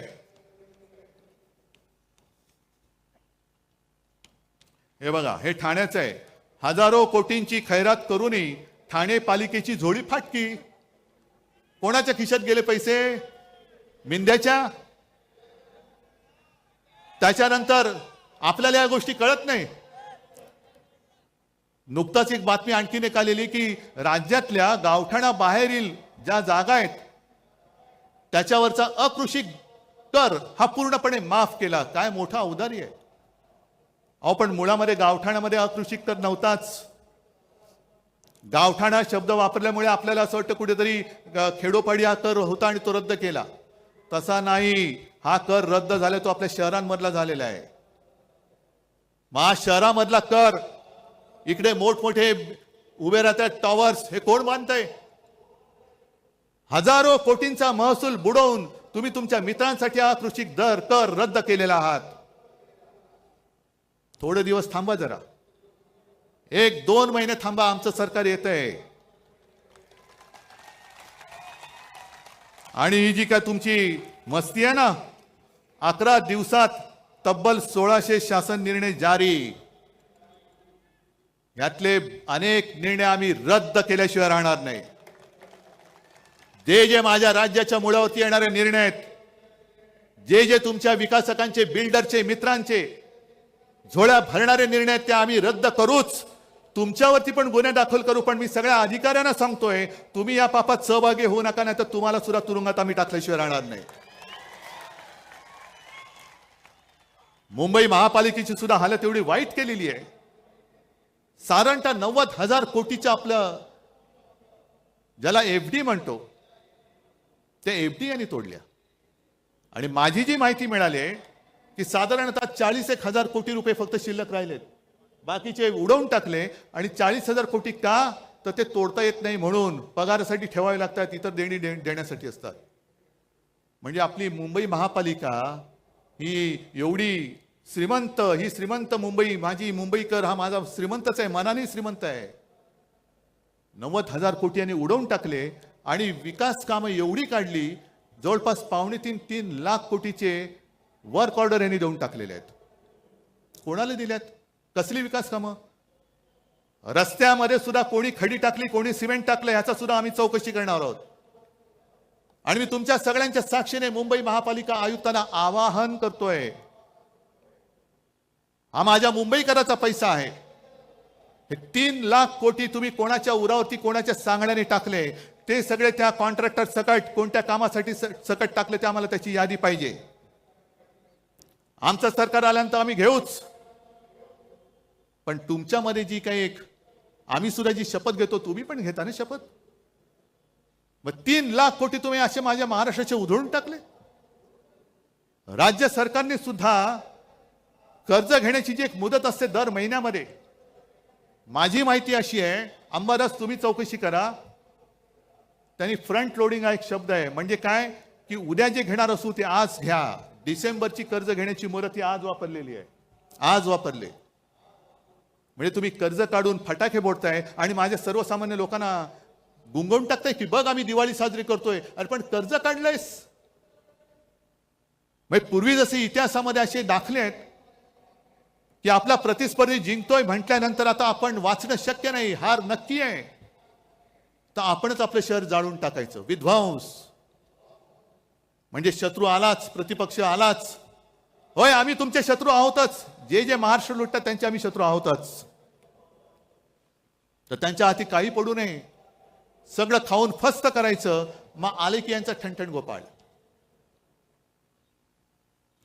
हे बघा, हे ठाण्याचं आहे. हजारो कोटींची खैरात करूनही ठाणे पालिकेची झोळी फाटकी. कोणाच्या खिशात गेले पैसे? मिंद्याच्या. त्याच्यानंतर आपल्याला या गोष्टी कळत नाही. नुकताच एक बातमी आणखीन एक आलेली की राज्यातल्या गावठाणा बाहेरील ज्या जागा आहेत त्याच्यावरचा अकृषी कर हा पूर्णपणे माफ केला. काय मोठा औदार्य आहे. अहो पण मुळामध्ये गावठाणामध्ये अकृषी कर नव्हताच. गावठाणा शब्द वापरल्यामुळे आपल्याला असं वाटतं कुठेतरी खेडोपाडी हा कर होता आणि तो रद्द केला. तसा नाही, हा कर रद्द झाला तो आपल्या शहरांमधला झालेला आहे. शहरामधला कर, इकडे मोठमोठे उभे राहतात टॉवर्स, हे कोण बांधतंय? हजारो कोटींचा महसूल बुडवून तुम्ही तुमच्या मित्रांसाठी हा कृषी कर रद्द केलेला आहात. थोडे दिवस थांबा जरा, 1-2 महिने थांबा, आमचं सरकार येतंय. आणि ही जी काय तुमची मस्ती आहे ना, 11 दिवसात तब्बल 1600 शासन निर्णय जारी. यातले अनेक निर्णय आम्ही रद्द केल्याशिवाय राहणार नाही. जे माझ्या राज्याच्या मुळावरती येणारे निर्णय आहेत, जे तुमच्या विकासकांचे, बिल्डरचे, मित्रांचे झोळ्या भरणारे निर्णय आहेत, ते आम्ही रद्द करूच. तुमच्यावरती पण गुन्हे दाखल करू. पण मी सगळ्या अधिकाऱ्यांना सांगतोय, तुम्ही या पापात सहभागी होऊ नका, नाही तर तुम्हाला सुद्धा तुरुंगात आम्ही टाकल्याशिवाय राहणार नाही. मुंबई महापालिकेची सुद्धा हालत एवढी वाईट केलेली आहे. साधारणतः 90,000 कोटीचं आपलं ज्याला एफडी म्हणतो, ते एफडी यांनी तोडल्या. आणि माझी जी माहिती मिळाली आहे की साधारणतः 40,000 कोटी रुपये फक्त शिल्लक राहिलेत, बाकीचे उडवून टाकले. आणि 40,000 कोटी का, तर ते तोडता येत नाही म्हणून पगारासाठी ठेवावे लागतात, इतर देणी देण्यासाठी असतात. म्हणजे आपली मुंबई महापालिका ही एवढी श्रीमंत, ही श्रीमंत मुंबई, माझी मुंबईकर हा माझा श्रीमंतच आहे, मनाने श्रीमंत आहे. 90,000 कोटी यांनी उडवून टाकले आणि विकास कामं एवढी काढली, जवळपास 2.5-3 लाख कोटीचे वर्क ऑर्डर यांनी देऊन टाकलेले आहेत. कोणाला दिल्यात? कसली विकास कामं? रस्त्यामध्ये सुद्धा कोणी खडी टाकली, कोणी सिमेंट टाकलं, याचा सुद्धा आम्ही चौकशी करणार आहोत. आणि मी तुमच्या सगळ्यांच्या साक्षीने मुंबई महापालिका आयुक्तांना आवाहन करतोय, हा माझ्या मुंबईकराचा पैसा आहे. हे 3 लाख कोटी तुम्ही कोणाच्या उरावरती, कोणाच्या सांगण्याने टाकले, ते सगळे त्या कॉन्ट्रॅक्टर सकट कोणत्या कामासाठी सकट टाकले, ते आम्हाला त्याची यादी पाहिजे. आमचं सरकार आल्यानंतर आम्ही घेऊच. पण तुमच्यामध्ये जी काही एक आम्ही सुद्धा जी शपथ घेतो, तुम्ही पण घेता ना शपथ. मग 3 लाख कोटी तुम्ही असे माझ्या महाराष्ट्राचे उधळून टाकले. राज्य सरकारने सुद्धा कर्ज घेण्याची जी एक मुदत असते दर महिन्यामध्ये, माझी माहिती अशी आहे, अंबादास तुम्ही चौकशी करा, त्यांनी फ्रंट लोडिंग हा एक शब्द आहे. म्हणजे काय की उद्या जे घेणार असू ते आज घ्या. डिसेंबरची कर्ज घेण्याची मुदत ही आज वापरलेली आहे, आज वापरले. म्हणजे तुम्ही कर्ज काढून फटाके फोडताय आणि माझ्या सर्वसामान्य लोकांना गुंगवून टाकताय की बघ आम्ही दिवाळी साजरी करतोय. अरे पण कर्ज काढलंयस. म्हणजे पूर्वी जसे इतिहासामध्ये असे दाखले आहेत की आपला प्रतिस्पर्धी जिंकतोय म्हटल्यानंतर आता आपण वाचणं शक्य नाही, हार नक्की आहे, तर आपणच आपलं शहर जाळून टाकायचं. विध्वंस म्हणजे शत्रू आलाच, प्रतिपक्ष आलाच. होय, आम्ही तुमचे शत्रू आहोतच. जे महाराष्ट्र लुटतात त्यांचे आम्ही शत्रू आहोतच. तर त्यांच्या हाती काही पडू नये, सगळं खाऊन फस्त करायचं. मग आले की यांचा ठणठण गोपाळ.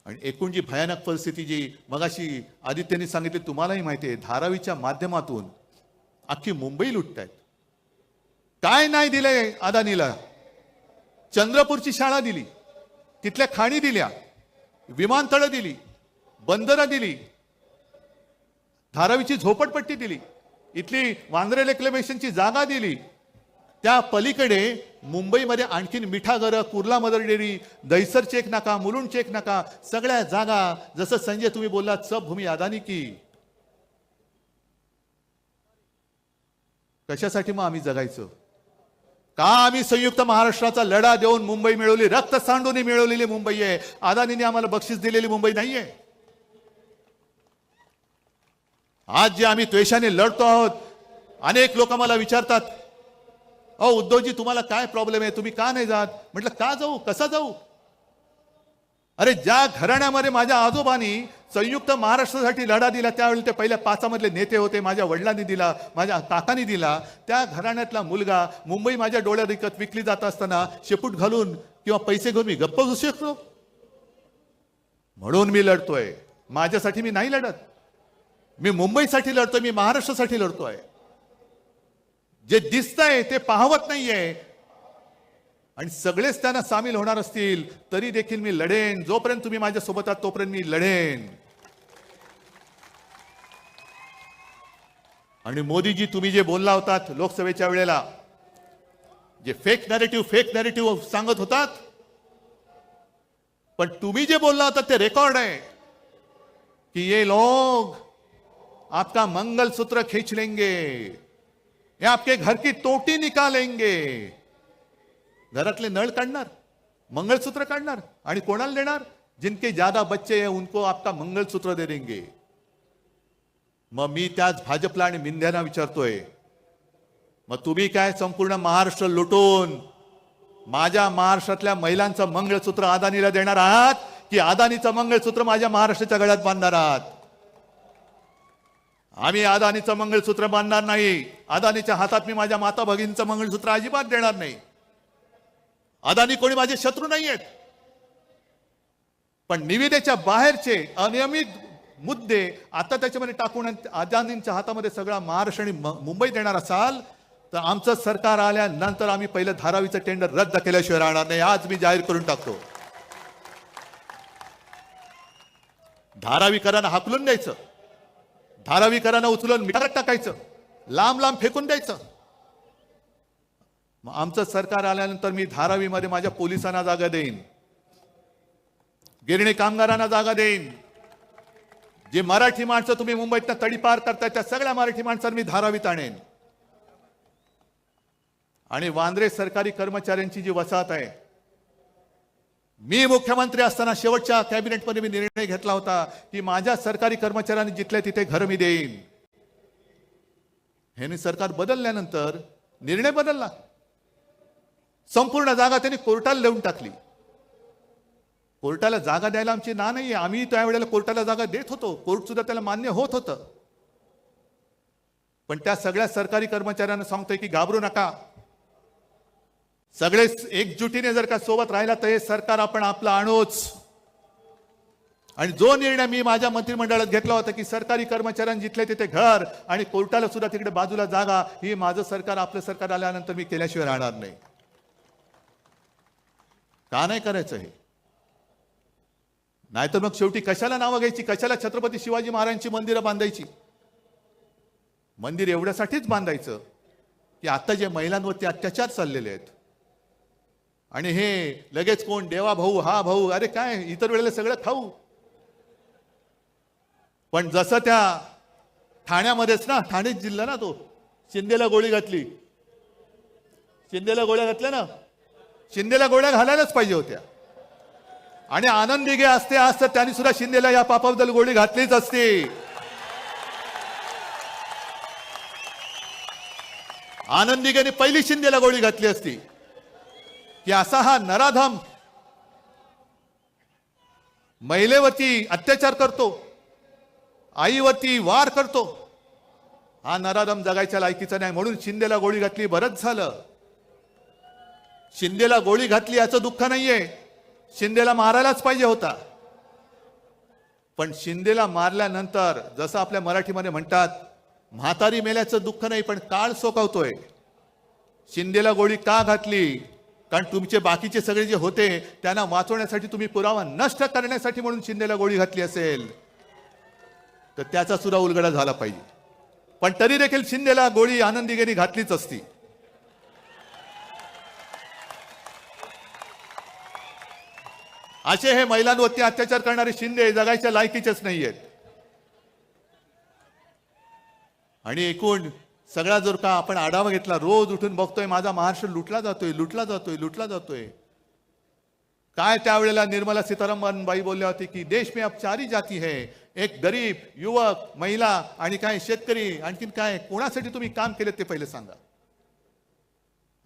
आणि एकूण जी भयानक परिस्थिती जी मगाशी आदित्यने सांगितली, तुम्हालाही माहिती आहे, धारावीच्या माध्यमातून अख्खी मुंबई लुटतायत. काय नाही दिलंय अदानीला? चंद्रपूरची शाळा दिली, तिथल्या खाणी दिल्या, विमानतळं दिली, बंदरं दिली, धारावीची झोपडपट्टी दिली, इथली वांद्रे रेक्लेमेशनची जागा दिली. त्या पलीकडे मुंबईमध्ये आणखीन मिठागरं, Kurla Mother Dairy, Dahisar check नाका, मुलुंड चेक नाका, सगळ्या जागा. जसं संजय तुम्ही बोललात, सब भूमी अदानी की. कशासाठी मग आम्ही जगायचं? का आम्ही संयुक्त महाराष्ट्राचा लढा देऊन मुंबई मिळवली? रक्त सांडून मिळवलेली मुंबई आहे. अदानीने आम्हाला बक्षीस दिलेली मुंबई नाहीये. आज जे आम्ही द्वेषाने लढतो आहोत, अनेक लोक मला विचारतात, अहो उद्धवजी तुम्हाला काय प्रॉब्लेम आहे, तुम्ही का नाही जात? म्हटलं का जाऊ, कसा जाऊ? अरे ज्या घराण्यामध्ये माझ्या आजोबांनी संयुक्त महाराष्ट्रासाठी लढा दिला, त्यावेळी ते पहिल्या 5 मधले नेते होते, माझ्या वडिलांनी दिला, माझ्या काकांनी दिला, त्या घराण्यातला मुलगा मुंबई माझ्या डोळ्यात विकली जात असताना शेपूट घालून किंवा पैसे घेऊन मी गप्प बसू शकतो? म्हणून मी लढतोय. माझ्यासाठी मी नाही लढत, मी मुंबईसाठी लढतोय, मी महाराष्ट्रासाठी लढतोय. जे दिसतंय ते पाहवत नाहीये. आणि सगळेच त्यांना सामील होणार असतील तरी देखील मी लढेन. जोपर्यंत तुम्ही माझ्या सोबत आहात तोपर्यंत मी लढेन. आणि मोदीजी तुम्ही जे बोलला होतात लोकसभेच्या वेळेला, जे फेक नॅरेटिव्ह सांगत होतात, पण तुम्ही जे बोलला होता ते रेकॉर्ड आहे कि ये लोग आपका मंगलसूत्र खींच लेंगे, ये आपके घर की टोटी निकालेंगे. घरातले नळ काढणार, मंगलसूत्र काढणार आणि कोणाला देणार? जिनके ज्यादा बच्चे हैं उनको आपका मंगलसूत्र दे देंगे. मग मी त्याच भाजपला आणि मिंध्यांना विचारतोय, मग तुम्ही काय संपूर्ण महाराष्ट्र लुटून माझ्या महाराष्ट्रातल्या महिलांचं मंगळसूत्र अदानीला देणार आहात की अदानीचं मंगळसूत्र माझ्या महाराष्ट्राच्या गळ्यात बांधणार आहात? आम्ही अदानीचं मंगळसूत्र बांधणार नाही. अदानीच्या हातात मी माझ्या माता भगिनीचं मंगळसूत्र अजिबात देणार नाही. अदानी कोणी माझे शत्रू नाही आहेत, पण निविदेच्या बाहेरचे अनियमित मुद्दे आता त्याच्यामध्ये टाकून अदानींच्या हातामध्ये सगळा महाराष्ट्र आणि मुंबई देणार असाल तर आमचं सरकार आल्यानंतर आम्ही पहिलं धारावीचं टेंडर रद्द केल्याशिवाय राहणार नाही. आज मी जाहीर करून टाकतो. धारावीकरांना हाकलून द्यायचं, धारावीकरांना उचलून मिठात टाकायचं, लांब लांब फेकून द्यायचं. मग आमचं सरकार आल्यानंतर मी धारावीमध्ये माझ्या पोलिसांना जागा देईन, गिरणी कामगारांना जागा देईन. जे मराठी माणसं तुम्ही मुंबईतनं तडीपार करताय त्या सगळ्या मराठी माणसांना मी धारावीत आणेन. आणि वांद्रे सरकारी कर्मचाऱ्यांची जी वसाहत आहे, मी मुख्यमंत्री असताना शेवटच्या कॅबिनेटमध्ये मी निर्णय घेतला होता की माझ्या सरकारी कर्मचाऱ्यांनी जिथल्या तिथे घर मी देईन. हे सरकार बदलल्यानंतर निर्णय बदलला. संपूर्ण जागा त्यांनी कोर्टाला देऊन टाकली. कोर्टाला जागा द्यायला आमची ना नाहीये, आम्ही त्यावेळेला कोर्टाला जागा देत होतो, कोर्ट सुद्धा त्याला मान्य होत होतं. पण त्या सगळ्या सरकारी कर्मचाऱ्यांना सांगतोय की घाबरू नका, सगळे एकजुटीने जर का सोबत राहिला तर हे सरकार आपण आपलं आणूच. आणि जो निर्णय मी माझ्या मंत्रिमंडळात घेतला होता की सरकारी कर्मचाऱ्यांना जिथले तिथे घर आणि कोर्टाला सुद्धा तिकडे बाजूला जागा, ही माझं सरकार आपलं सरकार आल्यानंतर मी केल्याशिवाय राहणार नाही. का नाही करायचं हे? नाहीतर मग शेवटी कशाला नावं घ्यायची, कशाला छत्रपती शिवाजी महाराजांची मंदिरं बांधायची? मंदिर एवढ्यासाठीच बांधायचं की आता जे महिलांवरती अत्याचार चाललेले आहेत आणि हे लगेच कोण देवा भाऊ हा भाऊ, अरे काय इतर वेळेला सगळं खाऊ. पण जसं त्या ठाण्यामध्येच ना, ठाणे जिल्हा ना, तो शिंदेला गोळी घातली, शिंदेला गोळ्या घातल्या ना, शिंदेला गोळ्या घालायलाच पाहिजे होत्या. आणि आनंद दिघे असते आज तर त्यांनी सुद्धा शिंदेला या पापाबद्दल गोळी घातलीच असते. आनंद दिघेने पहिली शिंदेला गोळी घातली असती की असा हा नराधम महिलेवरती अत्याचार करतो, आईवरती वार करतो, हा नराधम जगायच्या लायकीचा नाही. म्हणून शिंदेला गोळी घातली, बरंच झालं. शिंदेला गोळी घातली याचं दुःख नाहीये, शिंदेला मारायलाच पाहिजे होता. पण शिंदेला मारल्यानंतर जसं आपल्या मराठीमध्ये म्हणतात, म्हातारी मेल्याचं दुःख नाही पण काळ सोकावतोय. शिंदेला गोळी का घातली? कारण तुमचे बाकीचे सगळे जे होते त्यांना वाचवण्यासाठी, तुम्ही पुरावा नष्ट करण्यासाठी म्हणून शिंदेला गोळी घातली असेल तर त्याचा सुद्धा उलगडा झाला पाहिजे. पण तरी देखील शिंदेला गोळी आनंद दिघेनी घातलीच असती. असे हे महिलांवरती अत्याचार करणारे शिंदे जगायच्या लायकीचेच नाहीयेत. आणि एकूण सगळा जर का आपण आढावा घेतला, रोज उठून बघतोय माझा महाराष्ट्र लुटला जातोय, लुटला जातोय, लुटला जातोय. काय त्यावेळेला निर्मला सीतारामन बाई बोलल्या होती की देश में अब 4 ही जाती है, एक गरीब, युवक, महिला आणि काय शेतकरी. आणखीन काय, कोणासाठी तुम्ही काम केले ते पहिले सांगा.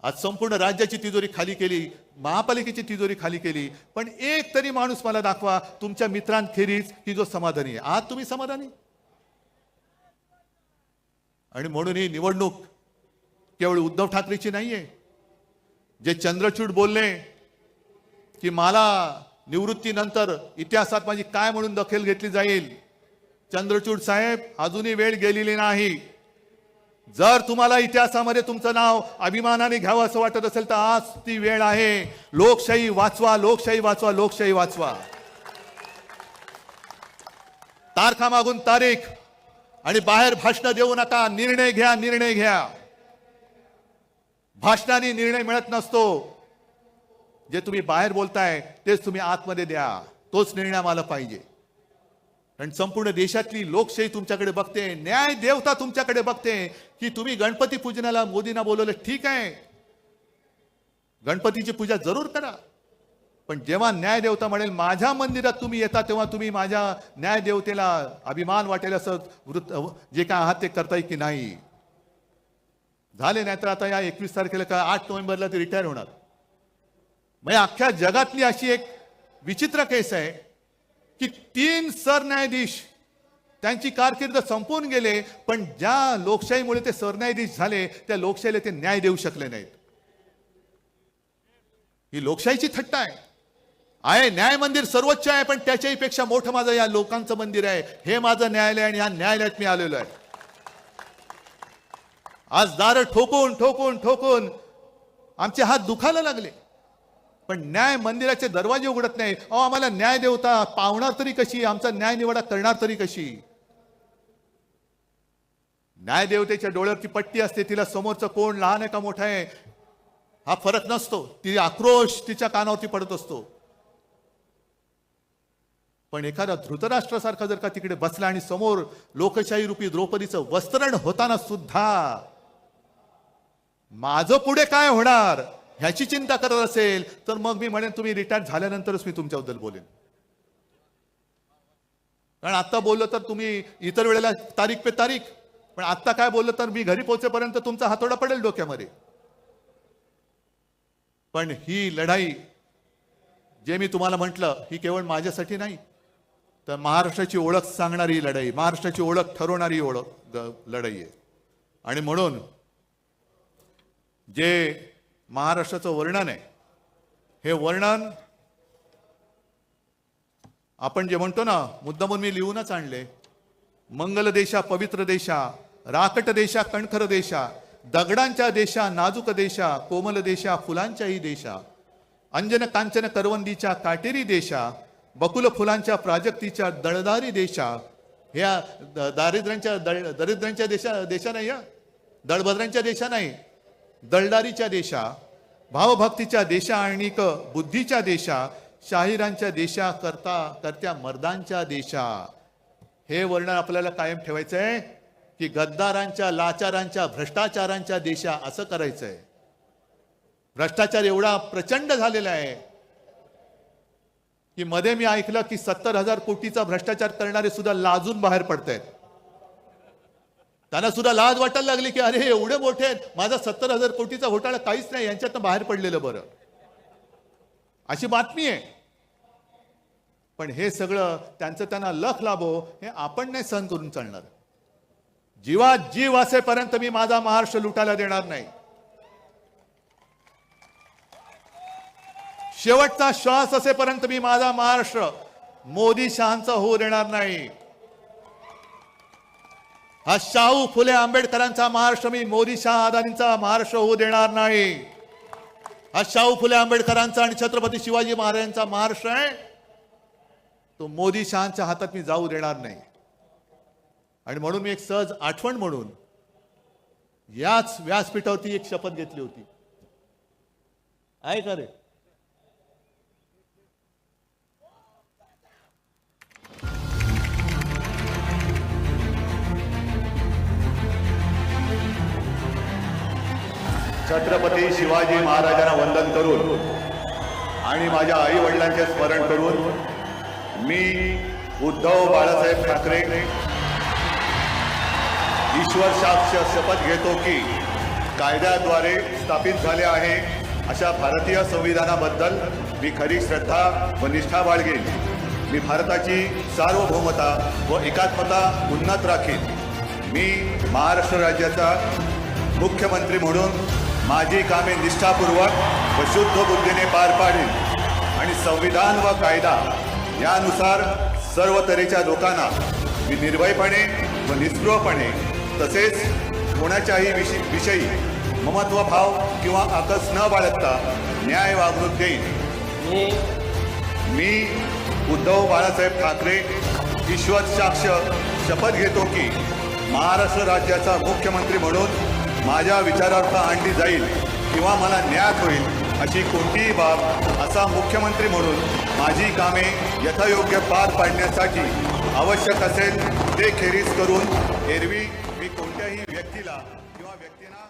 आज संपूर्ण राज्याची तिजोरी खाली केली, महापालिकेची तिजोरी खाली केली, पण एक तरी माणूस मला दाखवा तुमच्या मित्रांखेरीज की जो समाधानी आहे. आज तुम्ही समाधानी? आणि म्हणून ही निवडणूक केवळ उद्धव ठाकरेची नाहीये. जे चंद्रचूड बोलले की मला निवृत्तीनंतर इतिहासात माझी काय म्हणून दखल घेतली जाईल, चंद्रचूड साहेब अजूनही वेळ गेलेली नाही. जर तुम्हाला इतिहासामध्ये तुमचं नाव अभिमानाने घ्यावं असं वाटत असेल तर आज ती वेळ आहे. लोकशाही वाचवा, लोकशाही वाचवा, लोकशाही वाचवा. तारखा मागून तारीख आणि बाहेर भाषण देऊ नका. निर्णय घ्या, निर्णय घ्या. भाषणाने निर्णय मिळत नसतो. जे तुम्ही बाहेर बोलताय तेच तुम्ही आतमध्ये द्या. तोच निर्णय आम्हाला पाहिजे. कारण संपूर्ण देशातली लोकशाही तुमच्याकडे बघते, न्याय देवता तुमच्याकडे बघते की तुम्ही गणपती पूजनाला मोदींना बोलवलं, ठीक आहे, गणपतीची पूजा जरूर करा, पण जेव्हा न्याय देवता म्हणेल माझ्या मंदिरात तुम्ही येता तेव्हा तुम्ही माझ्या न्याय देवतेला अभिमान वाटेल असं जे काय आहात ते करताय की नाही. झाले नाही तर आता या 21 तारखेला का 8 नोव्हेंबरला ते रिटायर होणार. म्हणजे अख्ख्या जगातली अशी एक विचित्र केस आहे की 3 सरन्यायाधीश त्यांची कारकीर्द संपवून गेले, पण ज्या लोकशाहीमुळे ते सरन्यायाधीश झाले त्या लोकशाहीला ते न्याय देऊ शकले नाहीत. ही लोकशाहीची थट्टा आहे. न्याय मंदिर सर्वोच्च आहे, पण त्याच्याही पेक्षा मोठं माझं या लोकांचं मंदिर आहे. हे माझं न्यायालय आणि या न्यायालयात मी आलेलो आहे. आज दार ठोकून ठोकून ठोकून आमचे हात दुखायला लागले, पण न्याय मंदिराचे दरवाजे उघडत नाही. आम्हाला न्याय देवता पावणार तरी कशी, आमचा न्याय निवाडा करणार तरी कशी. न्याय देवतेच्या डोळ्यावरची पट्टी असते, तिला समोरचं कोण लहान आहे का मोठा आहे हा फरक नसतो. ती आक्रोश तिच्या कानावरती पडत असतो. पण एखादा धृतराष्ट्रासारखा जर का तिकडे बसला आणि समोर लोकशाही रूपी द्रौपदीचं वस्त्रण होताना सुद्धा माझं पुढे काय होणार ह्याची चिंता करत असेल, तर मग मी म्हणेन तुम्ही रिटायर झाल्यानंतरच मी तुमच्याबद्दल बोलेन. कारण आता बोललो तर तुम्ही इतर वेळेला तारीख पे तारीख, पण आता काय बोललो तर मी घरी पोहोचेपर्यंत तुमचा हातोडा पडेल डोक्यामध्ये. पण ही लढाई जे मी तुम्हाला म्हटलं ही केवळ माझ्यासाठी नाही, तर महाराष्ट्राची ओळख सांगणारी लढाई, महाराष्ट्राची ओळख ठरवणारी लढाई आहे. आणि म्हणून जे महाराष्ट्राचं वर्णन आहे, हे वर्णन आपण जे म्हणतो ना, मुद्दामून मी लिहूनच आणले. मंगल देशा पवित्र देशा, राकट देशा कणखर देशा, दगडांच्या देशा नाजूक देशा, कोमल देशा फुलांच्याही देशा, अंजन कांचन करवंदीच्या काटेरी देशा, बकुल फुलांच्या प्राजक्तीच्या दळदारी देशा. ह्या दरिद्रांच्या देशा नाही, दळभद्रांच्या देशा नाही, दळदारीच्या देशा, भावभक्तीच्या देशा आणि बुद्धीच्या देशा, शाहिरांच्या देशा, करत्या मर्दांच्या देशा. हे वर्णन आपल्याला कायम ठेवायचं आहे की गद्दारांच्या, लाचारांच्या, भ्रष्टाचारांच्या देशा असं करायचंय. भ्रष्टाचार एवढा प्रचंड झालेला आहे की मध्ये मी ऐकलं की 70,000 कोटीचा भ्रष्टाचार करणारे सुद्धा लाजून बाहेर पडतायत. त्यांना सुद्धा लाज वाटायला लागली की अरे एवढे मोठे आहेत, माझा 70,000 कोटीचा घोटाळा काहीच नाही, यांच्यातनं बाहेर पडलेलं बरं, अशी बातमी आहे. पण हे सगळं त्यांना लख लाभो हे आपण नाही सहन करून चालणार. जीवात जीव असेपर्यंत मी माझा महाराष्ट्र लुटायला देणार नाही. शेवटचा श्वास असेपर्यंत मी माझा महाराष्ट्र मोदी शहांचा होऊ देणार नाही. हा शाहू फुले आंबेडकरांचा महाराष्ट्र मी मोदी शाह अदानींचा महाराष्ट्र होऊ देणार नाही. हा शाहू फुले आंबेडकरांचा आणि छत्रपती शिवाजी महाराजांचा महाराष्ट्र आहे, तो मोदी शहांच्या हातात मी जाऊ देणार नाही. आणि म्हणून मी एक सहज आठवण म्हणून याच व्यासपीठावरती एक शपथ घेतली होती. आहे का रे? छत्रपती शिवाजी महाराजांना वंदन करून आणि माझ्या आई वडिलांचे स्मरण करून मी उद्धव बाळासाहेब ठाकरे ईश्वर साक्ष शपथ घेतो की कायद्याद्वारे स्थापित झाले आहे अशा भारतीय संविधानाबद्दल मी खरी श्रद्धा व निष्ठा बाळगेन. मी भारताची सार्वभौमता व एकात्मता उन्नत राखीन. मी महाराष्ट्र राज्याचा मुख्यमंत्री म्हणून माझी कामे निष्ठापूर्वक व शुद्ध बुद्धीने पार पाडीन आणि संविधान व कायदा यानुसार सर्व तऱ्हेच्या लोकांना मी निर्भयपणे व निस्पृहपणे तसेच कोणाच्याही विषयी ममत्वभाव किंवा आकस न बाळगता न्याय वागणूक देईन. मी उद्धव बाळासाहेब ठाकरे ईश्वर साक्ष शपथ घेतो की महाराष्ट्र राज्याचा मुख्यमंत्री म्हणून माझ्या विचारार्थ आणली जाईल किंवा मला न्याय होईल अशी कोणतीही बाब असा मुख्यमंत्री म्हणून माझी कामे यथायोग्य पार पाडण्यासाठी आवश्यक असेल ते खेरीज करून एरवी मी कोणत्याही व्यक्तीला किंवा व्यक्तींना